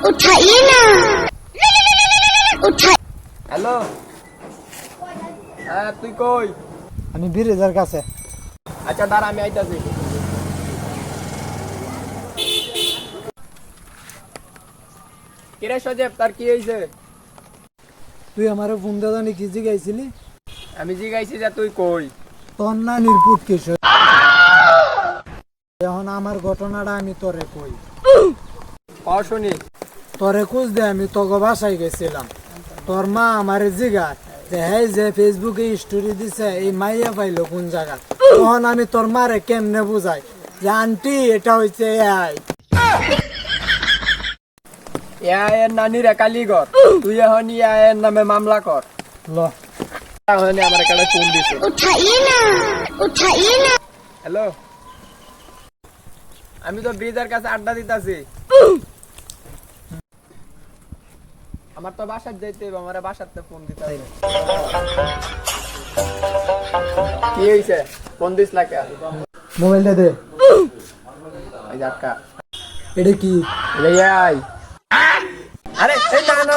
उठाइए ना उठा হ্যালো, হ্যাঁ তুই কই? আমি ব্রিজের কাছে। আচ্ছা দাঁড়া, আমি আইতাছি। কিরে সজেব, তার কি হয়েছে? তুই আমার ফোন দাদানি কি জিগাইছিলি? আমি জিগাইছি যে তুই কই। তোর নানির পুট কিশোর। এখন আমার ঘটনাটা আমি তোরে কই। শুনি। তোরে খোঁজ দে আমি তোকে বাসায় গেছিলাম। তোর মা আমার জিগায় যে হ্যাঁ যে ফেসবুকে স্টোরি দিছে এই মাইয়া পাইলো কোন জায়গা। তখন আমি তোর মারে কেমনে বুঝাই যে আন্টি এটা হইছে এআই। এর নানির কালীগর, তুই এখন এর নামে মামলা কর। ল আমার একটা ফোন দিছে। उठाइए ना হ্যালো, আমি তো ব্রিজের কাছে আড্ডা দিতাছি। আমার তো বাসার যাইতে হবে, আমার বাসাতে ফোন দিতে হবে। কি হয়েছে? ফোন দিস না কে? মোবাইলটা দে। এই জাটকা এটা কি? আরে এই না না না।